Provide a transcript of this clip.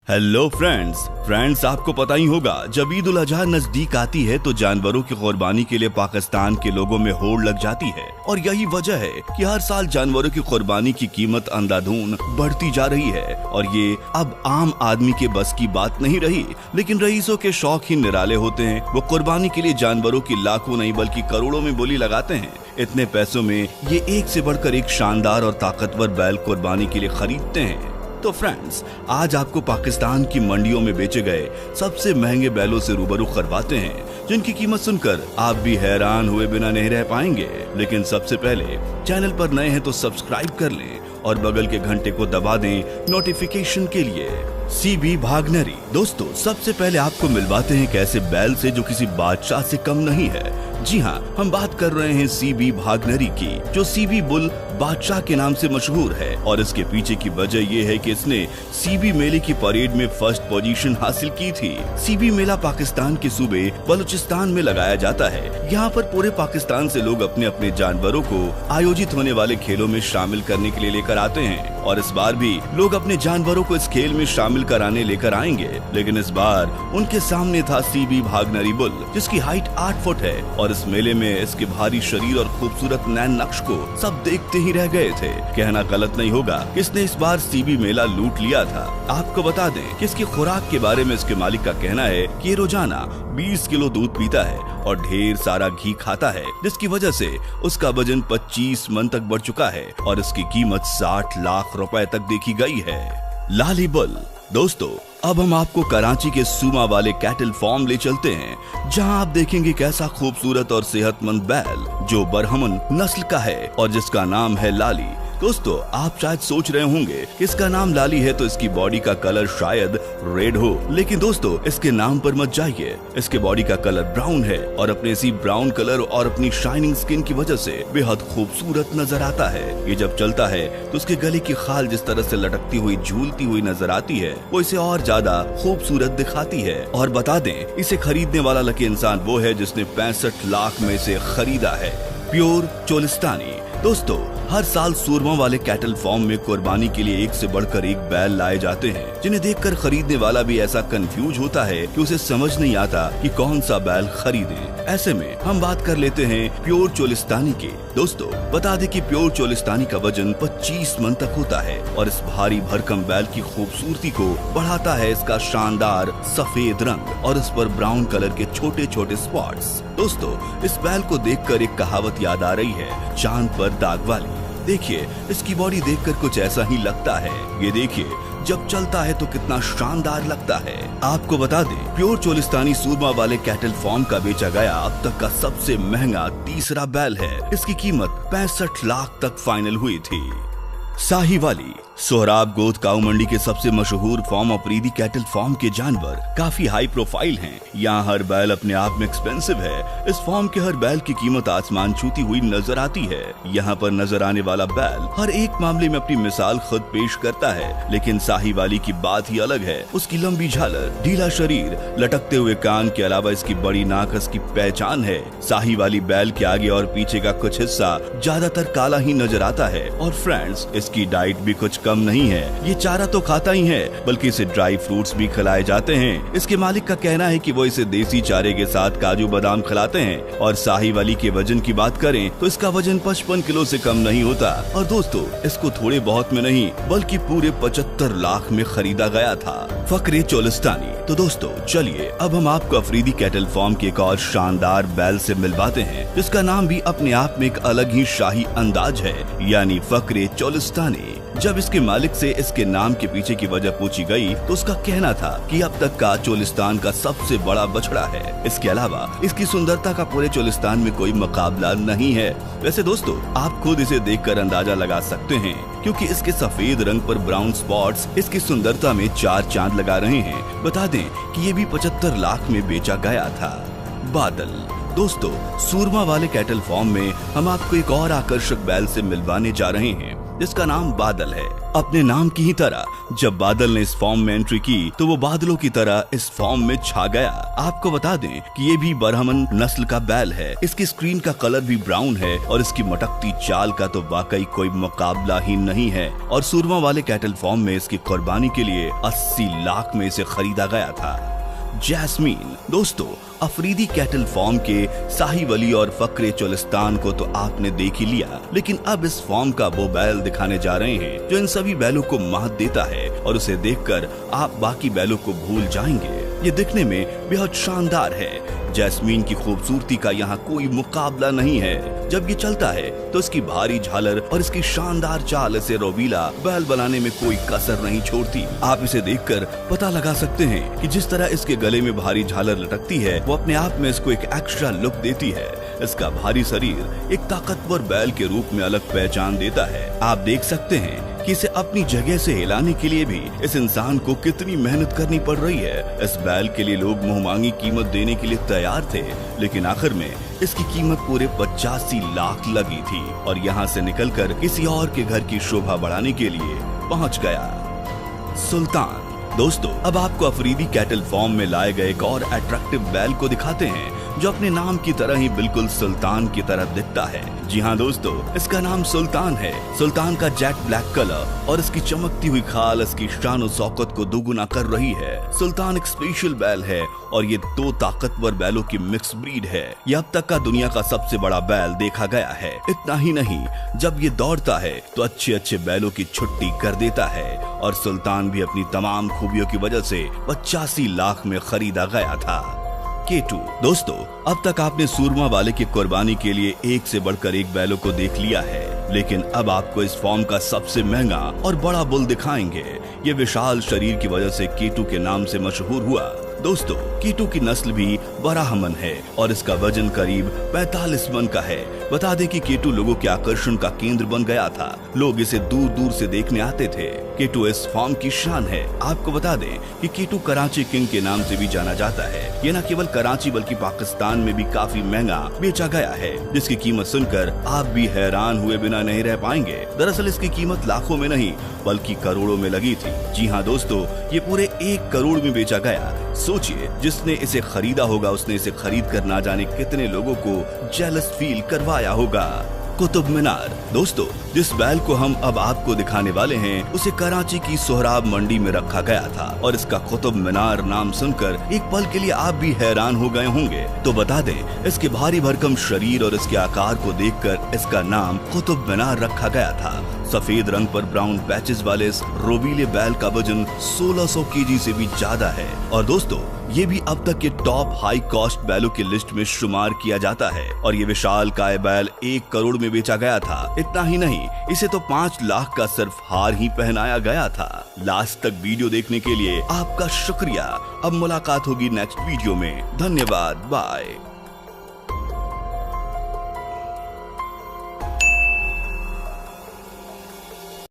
Hello friends आपको पता ही होगा जब ईद उल अजहा नजदीक आती है तो जानवरों की कुर्बानी के लिए पाकिस्तान के लोगों में होड़ लग जाती है। और यही वजह है कि हर साल जानवरों की कुर्बानी की कीमत अंधाधुंध बढ़ती जा रही है। और ये अब आम आदमी के बस की बात नहीं रही, लेकिन रईसों के शौक ही निराले होते हैं। वो कुर्बानी के लिए जानवरों की लाखों नहीं बल्कि करोड़ों में बोली लगाते हैं। इतने पैसों में ये एक से बढ़कर एक शानदार और ताकतवर बैल कुर्बानी के लिए खरीदते हैं। तो फ्रेंड्स, आज आपको पाकिस्तान की मंडियों में बेचे गए सबसे महंगे बैलों से रूबरू करवाते हैं, जिनकी कीमत सुनकर आप भी हैरान हुए बिना नहीं रह पाएंगे। लेकिन सबसे पहले चैनल पर नए हैं तो सब्सक्राइब कर लें और बगल के घंटे को दबा दें नोटिफिकेशन के लिए। सीबी भागनरी दोस्तों, सबसे पहले आपको मिलवाते हैं एक ऐसे बैल से जो किसी बादशाह से कम नहीं है। जी हाँ, हम बात कर रहे हैं सीबी भागनरी की, जो सीबी बुल बादशाह के नाम से मशहूर है। और इसके पीछे की वजह ये है कि इसने सीबी मेले की परेड में फर्स्ट पोजीशन हासिल की थी। सीबी मेला पाकिस्तान के सूबे बलूचिस्तान में लगाया जाता है। यहाँ पर पूरे पाकिस्तान से लोग अपने अपने जानवरों को आयोजित होने वाले खेलों में शामिल करने के लिए लेकर आते हैं। और इस बार भी लोग अपने जानवरों को इस खेल में शामिल कराने लेकर आएंगे। लेकिन इस बार उनके सामने था सीबी भागनरी बुल, जिसकी हाइट 8 फुट है। और इस मेले में इसके भारी शरीर और खूबसूरत नैन नक्श को सब देखते ही रह गए थे। कहना गलत नहीं होगा, इसने इस बार सीबी मेला लूट लिया था। आपको बता दें कि इसकी खुराक के बारे में इसके मालिक का कहना है कि ये रोजाना 20 किलो दूध पीता है और ढेर सारा घी खाता है, जिसकी वजह से उसका वजन 25 मन तक बढ़ चुका है। और इसकी कीमत 60 लाख रुपए तक देखी गई है। लाली बुल दोस्तों, अब हम आपको कराची के सूमा वाले कैटल फार्म ले चलते हैं, जहां आप देखेंगे कैसा खूबसूरत और सेहतमंद बैल जो बरहमन नस्ल का है और जिसका नाम है लाली। दोस्तों, आप शायद सोच रहे होंगे कि इसका नाम लाली है तो इसकी बॉडी का कलर शायद रेड हो, लेकिन दोस्तों इसके नाम पर मत जाइए। इसके बॉडी का कलर ब्राउन है और अपने इसी ब्राउन कलर और अपनी शाइनिंग स्किन की वजह से बेहद खूबसूरत नजर आता है। ये जब चलता है तो उसके गले की खाल जिस तरह से लटकती हुई झूलती हुई नजर आती है, वो इसे और ज्यादा खूबसूरत दिखाती है। और बता दें, इसे खरीदने वाला लकी इंसान वो है जिसने 65 लाख में से खरीदा है। प्योर चोलिस्तानी दोस्तों, हर साल सूरमा वाले कैटल फार्म में कुर्बानी के लिए एक से बढ़कर एक बैल लाए जाते हैं, जिन्हें देखकर खरीदने वाला भी ऐसा कंफ्यूज होता है कि उसे समझ नहीं आता कि कौन सा बैल खरीदें। ऐसे में हम बात कर लेते हैं प्योर चोलिस्तानी की। दोस्तों, बता दें कि प्योर चोलिस्तानी का वजन 25 मन तक होता है और इस भारी भरकम बैल की खूबसूरती को बढ़ाता है इसका शानदार सफेद रंग और इस पर ब्राउन कलर के छोटे छोटे स्पॉट्स। दोस्तों, इस बैल को देखकर एक कहावत याद आ रही है, चांद पर दाग वाली। देखिए, इसकी बॉडी देखकर कुछ ऐसा ही लगता है। ये देखिए, जब चलता है तो कितना शानदार लगता है। आपको बता दें, प्योर चोलिस्तानी सूरमा वाले कैटल फार्म का बेचा गया अब तक का सबसे महंगा तीसरा बैल है। इसकी कीमत 65 लाख तक फाइनल हुई थी। साहिवाली सोहराब गोद काऊ मंडी के सबसे मशहूर फार्म अफरीदी कैटल फार्म के जानवर काफी हाई प्रोफाइल हैं। यहाँ हर बैल अपने आप में एक्सपेंसिव है। इस फार्म के हर बैल की कीमत आसमान छूती हुई नजर आती है। यहाँ पर नजर आने वाला बैल हर एक मामले में अपनी मिसाल खुद पेश करता है। लेकिन साहिवाली की बात ही अलग है। उसकी लंबी झालर, ढीला शरीर, लटकते हुए कान के अलावा इसकी बड़ी नाक इसकी पहचान है। साहिवाली बैल के आगे और पीछे का कुछ हिस्सा ज्यादातर काला ही नजर आता है। और फ्रेंड्स, इसकी डाइट भी कुछ कम नहीं है। ये चारा तो खाता ही है, बल्कि इसे ड्राई फ्रूट्स भी खिलाए जाते हैं। इसके मालिक का कहना है कि वो इसे देसी चारे के साथ काजू बादाम खिलाते हैं। और साहिवाली के वजन की बात करें तो इसका वजन 55 किलो से कम नहीं होता। और दोस्तों, इसको थोड़े बहुत में नहीं बल्कि पूरे 75 लाख में खरीदा गया था। फकरे चोलिस्तानी तो दोस्तों, चलिए अब हम आपको अफरीदी कैटल फार्म के एक और शानदार बैल से मिलवाते हैं, जिसका नाम भी अपने आप में एक अलग ही शाही अंदाज है, यानी फकरे चोलिस्तानी। जब इसके मालिक से इसके नाम के पीछे की वजह पूछी गई तो उसका कहना था कि अब तक का चोलिस्तान का सबसे बड़ा बछड़ा है। इसके अलावा इसकी सुंदरता का पूरे चोलिस्तान में कोई मुकाबला नहीं है। वैसे दोस्तों, आप खुद इसे देखकर अंदाजा लगा सकते हैं, क्योंकि इसके सफेद रंग पर ब्राउन स्पॉट्स इसकी सुंदरता में 4 चांद लगा रहे हैं। बता दें कि ये भी 75 लाख में बेचा गया था। बादल दोस्तों, सूरमा वाले कैटल फार्म में हम आपको एक और आकर्षक बैल से मिलवाने जा रहे हैं। जिसका नाम बादल है। अपने नाम की ही तरह जब बादल ने इस फॉर्म में एंट्री की तो वो बादलों की तरह इस फॉर्म में छा गया। आपको बता दें कि ये भी बरहमन नस्ल का बैल है। इसकी स्क्रीन का कलर भी ब्राउन है और इसकी मटकती चाल का तो वाकई कोई मुकाबला ही नहीं है। और सूरमा वाले कैटल फॉर्म में इसकी कुर्बानी के लिए 80 लाख में इसे खरीदा गया था। जैस्मीन दोस्तों, अफरीदी कैटल फॉर्म के साहिवली और फकरे चोलिस्तान को तो आपने देख ही लिया, लेकिन अब इस फॉर्म का वो बैल दिखाने जा रहे हैं जो इन सभी बैलों को मात देता है और उसे देखकर आप बाकी बैलों को भूल जाएंगे। ये दिखने में बेहद शानदार है। जैस्मीन की खूबसूरती का यहाँ कोई मुकाबला नहीं है। जब ये चलता है तो इसकी भारी झालर और इसकी शानदार चाल इसे रोबीला बैल बनाने में कोई कसर नहीं छोड़ती। आप इसे देखकर पता लगा सकते हैं कि जिस तरह इसके गले में भारी झालर लटकती है वो अपने आप में इसको एक एक्स्ट्रा लुक देती है। इसका भारी शरीर एक ताकतवर बैल के रूप में अलग पहचान देता है। आप देख सकते हैं कि इसे अपनी जगह से हिलाने के लिए भी इस इंसान को कितनी मेहनत करनी पड़ रही है। इस बैल के लिए लोग मुंहमांगी कीमत देने के लिए तैयार थे, लेकिन आखिर में इसकी कीमत पूरे 85 लाख लगी थी और यहाँ से निकलकर किसी और के घर की शोभा बढ़ाने के लिए पहुँच गया। सुल्तान दोस्तों, अब आपको अफरीदी कैटल फॉर्म में लाए गए एक और अट्रैक्टिव बैल को दिखाते हैं जो अपने नाम की तरह ही बिल्कुल सुल्तान की तरह दिखता है। जी हाँ दोस्तों, इसका नाम सुल्तान है। सुल्तान का जेट ब्लैक कलर और इसकी चमकती हुई खाल इसकी शान और शौकत को दोगुना कर रही है। सुल्तान एक स्पेशल बैल है और ये 2 ताकतवर बैलों की मिक्स ब्रीड है। ये अब तक का दुनिया का सबसे बड़ा बैल देखा गया है। इतना ही नहीं, जब ये दौड़ता है तो अच्छे अच्छे बैलों की छुट्टी कर देता है और सुल्तान भी अपनी तमाम खूबियों की वजह से 85 लाख में खरीदा गया था। K2 दोस्तों, अब तक आपने सूरमा वाले की कुर्बानी के लिए एक से बढ़कर एक बैलों को देख लिया है, लेकिन अब आपको इस फॉर्म का सबसे महंगा और बड़ा बुल दिखाएंगे। ये विशाल शरीर की वजह से K2 के नाम से मशहूर हुआ। दोस्तों, K2 की नस्ल भी बराहमन है और इसका वजन करीब 45 मन का है। बता दें कि K2 लोगों के आकर्षण का केंद्र बन गया था। लोग इसे दूर दूर से देखने आते थे। K2 इस फॉर्म की शान है। आपको बता दें कि K2 कराची किंग के नाम से भी जाना जाता है। ये न केवल कराची बल्कि पाकिस्तान में भी काफी महंगा बेचा गया है, जिसकी कीमत सुनकर आप भी हैरान हुए बिना नहीं रह पाएंगे। दरअसल इसकी कीमत लाखों में नहीं बल्कि करोड़ों में लगी थी। जी हाँ दोस्तों, ये पूरे 1 करोड़ में बेचा गया। सोचिए, जिसने इसे खरीदा होगा उसने इसे खरीद कर ना जाने कितने लोगों को जेलस फील करवाया होगा। कुतुब मीनार दोस्तों, जिस बैल को हम अब आपको दिखाने वाले हैं उसे कराची की सोहराब मंडी में रखा गया था और इसका कुतुब मीनार नाम सुनकर एक पल के लिए आप भी हैरान हो गए होंगे। तो बता दें, इसके भारी भरकम शरीर और इसके आकार को देखकर इसका नाम कुतुब मीनार रखा गया था। सफेद रंग पर ब्राउन पैचेस वाले इस रोबीले बैल का वजन 1600 केजी से भी ज्यादा है और दोस्तों ये भी अब तक के टॉप हाई कॉस्ट बैलों की लिस्ट में शुमार किया जाता है। और ये विशाल काय बैल 1 करोड़ में बेचा गया था। इतना ही नहीं, इसे तो 5 लाख का सिर्फ हार ही पहनाया गया था। लास्ट तक वीडियो देखने के लिए आपका शुक्रिया। अब मुलाकात होगी नेक्स्ट वीडियो में। धन्यवाद, बाय।